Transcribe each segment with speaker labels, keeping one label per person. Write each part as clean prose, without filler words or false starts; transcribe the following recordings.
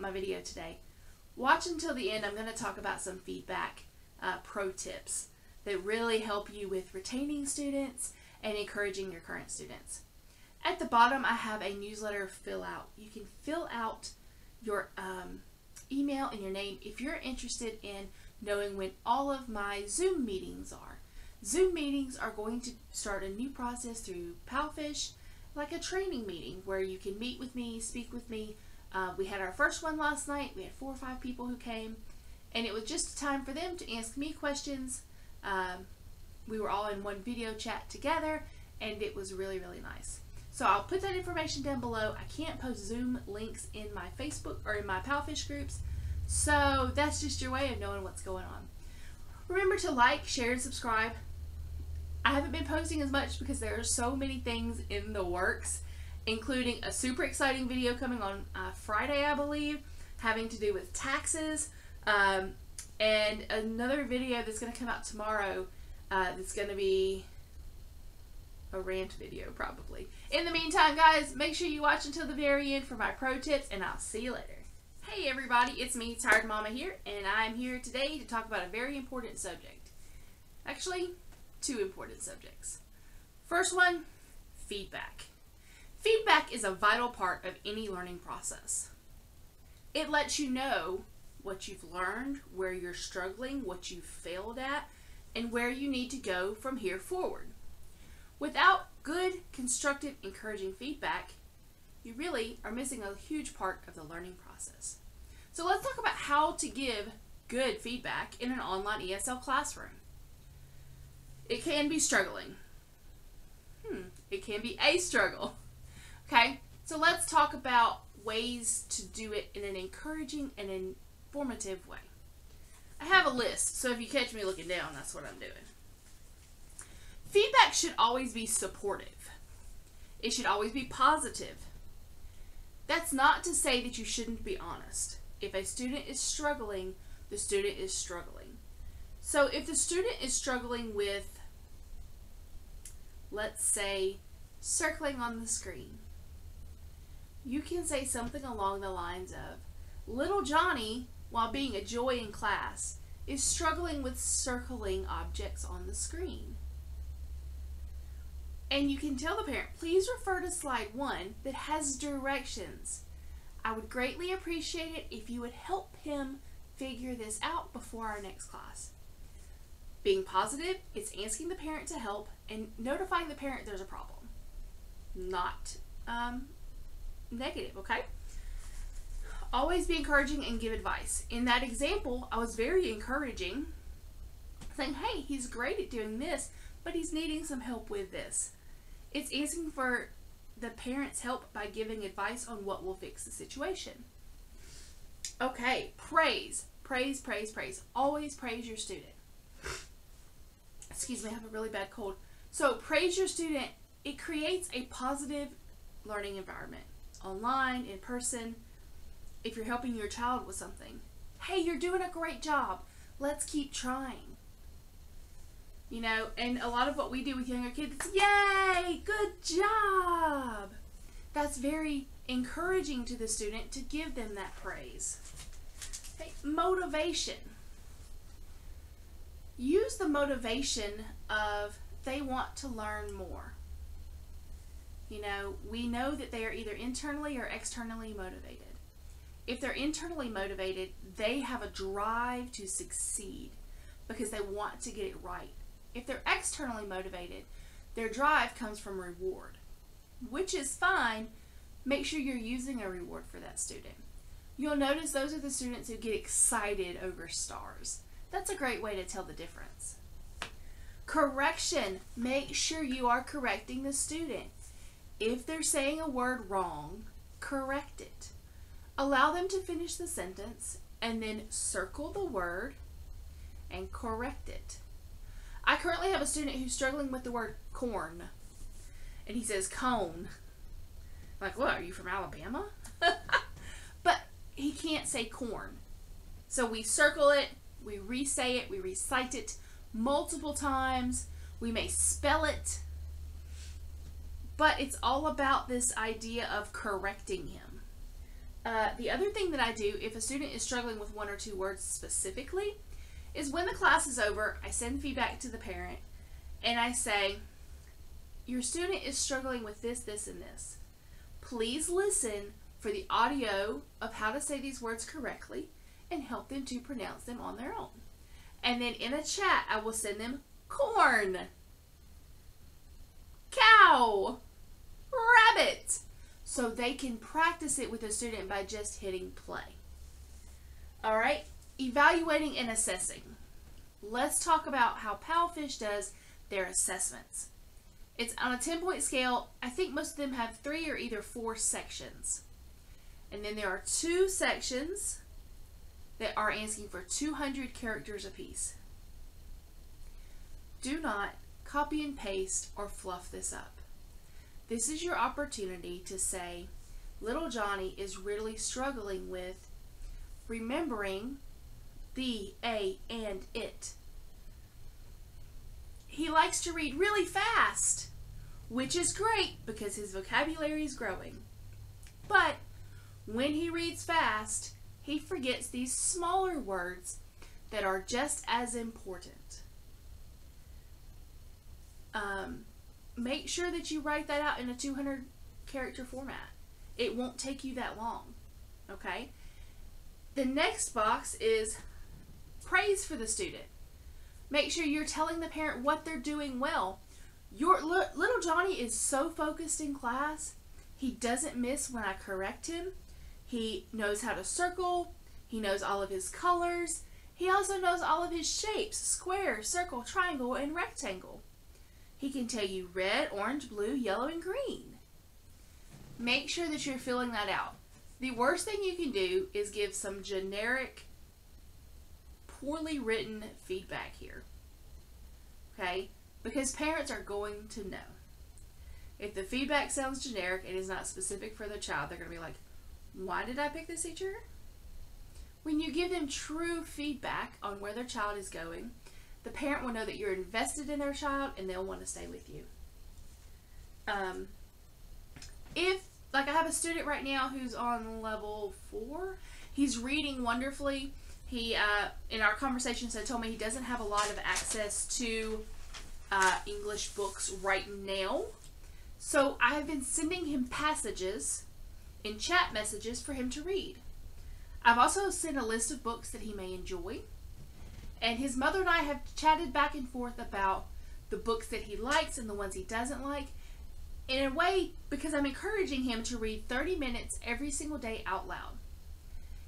Speaker 1: my video today, watch until the end. I'm going to talk about some feedback pro tips that really help you with retaining students and encouraging your current students. At the bottom, I have a newsletter fill out. You can fill out your email and your name if you're interested in knowing when all of my Zoom meetings are. Zoom meetings are going to start a new process through Palfish, like a training meeting where you can meet with me, speak with me. We had our first one last night. We had 4 or 5 people who came, and it was just a time for them to ask me questions. We were all in one video chat together, and it was really, really nice. So I'll put that information down below. I can't post Zoom links in my Facebook or in my Palfish groups, so that's just your way of knowing what's going on. Remember to like, share, and subscribe. I haven't been posting as much because there are so many things in the works, including a super exciting video coming on Friday, I believe, having to do with taxes, and another video that's going to come out tomorrow that's going to be a rant video probably. In the meantime, guys, make sure you watch until the very end for my pro tips, and I'll see you later. Hey everybody, it's me, Tired Mama here, and I'm here today to talk about a very important subject. Actually, 2 important subjects. First one, feedback. Feedback is a vital part of any learning process. It lets you know what you've learned, where you're struggling, what you've failed at, and where you need to go from here forward. Without good, constructive, encouraging feedback, you really are missing a huge part of the learning process. So let's talk about how to give good feedback in an online ESL classroom. It can be struggling. It can be a struggle. Okay, so let's talk about ways to do it in an encouraging and informative way. I have a list, so if you catch me looking down, that's what I'm doing. Feedback should always be supportive. It should always be positive. That's not to say that you shouldn't be honest. If a student is struggling, the student is struggling. So if the student is struggling with, let's say, circling on the screen, you can say something along the lines of, little Johnny, while being a joy in class, is struggling with circling objects on the screen. And you can tell the parent, please refer to slide 1 that has directions. I would greatly appreciate it if you would help him figure this out before our next class. Being positive, it's asking the parent to help and notifying the parent there's a problem. Not negative, okay? Always be encouraging and give advice. In that example, I was very encouraging, saying, hey, he's great at doing this, but he's needing some help with this. It's asking for the parent's help by giving advice on what will fix the situation. Okay, praise. Praise, praise, praise. Always praise your student. Excuse me, I have a really bad cold. So praise your student. It creates a positive learning environment. Online, in person, if you're helping your child with something. Hey, you're doing a great job. Let's keep trying. You know, and a lot of what we do with younger kids is, yay, good job. That's very encouraging to the student to give them that praise. Okay, motivation. Use the motivation of they want to learn more. You know, we know that they are either internally or externally motivated. If they're internally motivated, they have a drive to succeed because they want to get it right. If they're externally motivated, their drive comes from reward, which is fine. Make sure you're using a reward for that student. You'll notice those are the students who get excited over stars. That's a great way to tell the difference. Correction. Make sure you are correcting the student. If they're saying a word wrong, correct it. Allow them to finish the sentence and then circle the word and correct it. I currently have a student who's struggling with the word corn, and he says cone. I'm like, what, are you from Alabama? But he can't say corn. So we circle it, we re-say it, we recite it multiple times. We may spell it, but it's all about this idea of correcting him. The other thing that I do if a student is struggling with one or two words specifically is when the class is over, I send feedback to the parent and I say, your student is struggling with this, this, and this. Please listen for the audio of how to say these words correctly and help them to pronounce them on their own. And then in a chat, I will send them corn, cow, rabbit, so they can practice it with a student by just hitting play. All right, evaluating and assessing. Let's talk about how Palfish does their assessments. It's on a 10-point scale. I think most of them have 3 or either 4 sections. And then there are 2 sections that are asking for 200 characters apiece. Do not copy and paste or fluff this up. This is your opportunity to say, little Johnny is really struggling with remembering the, a, and it. He likes to read really fast, which is great because his vocabulary is growing. But when he reads fast, he forgets these smaller words that are just as important. Make sure that you write that out in a 200 character format. It won't take you that long, okay? The next box is praise for the student. Make sure you're telling the parent what they're doing well. Your little Johnny is so focused in class, he doesn't miss when I correct him. He knows how to circle. He knows all of his colors. He also knows all of his shapes: square, circle, triangle, and rectangle. He can tell you red, orange, blue, yellow, and green. Make sure that you're filling that out. The worst thing you can do is give some generic, poorly written feedback here. Okay? Because parents are going to know. If the feedback sounds generic and is not specific for the child, they're going to be like, why did I pick this teacher? When you give them true feedback on where their child is going, the parent will know that you're invested in their child and they'll want to stay with you. Like I have a student right now who's on level 4, he's reading wonderfully. He, in our conversations, told me he doesn't have a lot of access to English books right now. So I have been sending him passages in chat messages for him to read. I've also sent a list of books that he may enjoy. And his mother and I have chatted back and forth about the books that he likes and the ones he doesn't like. In a way, because I'm encouraging him to read 30 minutes every single day out loud.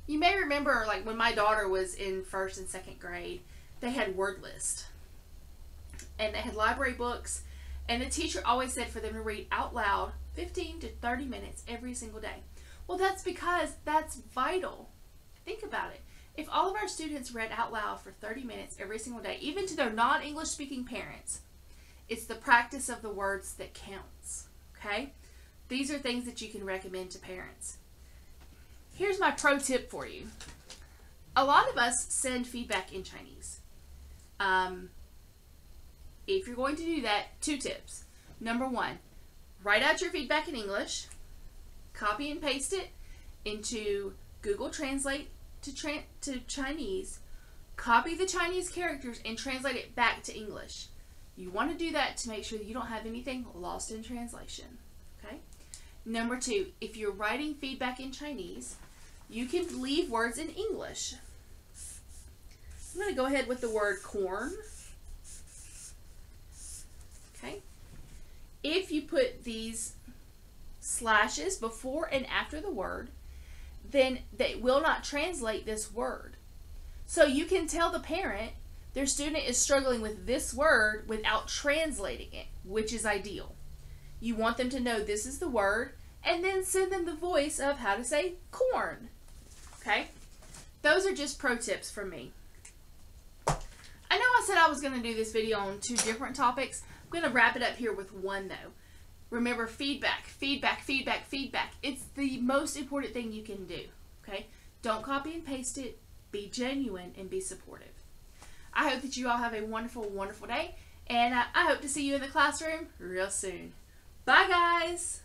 Speaker 1: You may remember, like when my daughter was in 1st and 2nd grade, they had word list. And they had library books. And the teacher always said for them to read out loud 15 to 30 minutes every single day. Well, that's because that's vital. Think about it. If all of our students read out loud for 30 minutes every single day, even to their non-English speaking parents, it's the practice of the words that counts, okay? These are things that you can recommend to parents. Here's my pro tip for you. A lot of us send feedback in Chinese. If you're going to do that, 2 tips. Number 1, write out your feedback in English, copy and paste it into Google Translate to Chinese, copy the Chinese characters and translate it back to English. You want to do that to make sure that you don't have anything lost in translation. Okay? Number 2, if you're writing feedback in Chinese, you can leave words in English. I'm going to go ahead with the word corn. Okay? If you put these slashes before and after the word, then they will not translate this word. So you can tell the parent their student is struggling with this word without translating it, which is ideal. You want them to know this is the word and then send them the voice of how to say corn. Okay? Those are just pro tips from me. I know I said I was going to do this video on 2 different topics. I'm going to wrap it up here with 1 though. Remember, feedback, feedback, feedback, feedback. It's the most important thing you can do, okay? Don't copy and paste it. Be genuine and be supportive. I hope that you all have a wonderful, wonderful day, and I hope to see you in the classroom real soon. Bye, guys!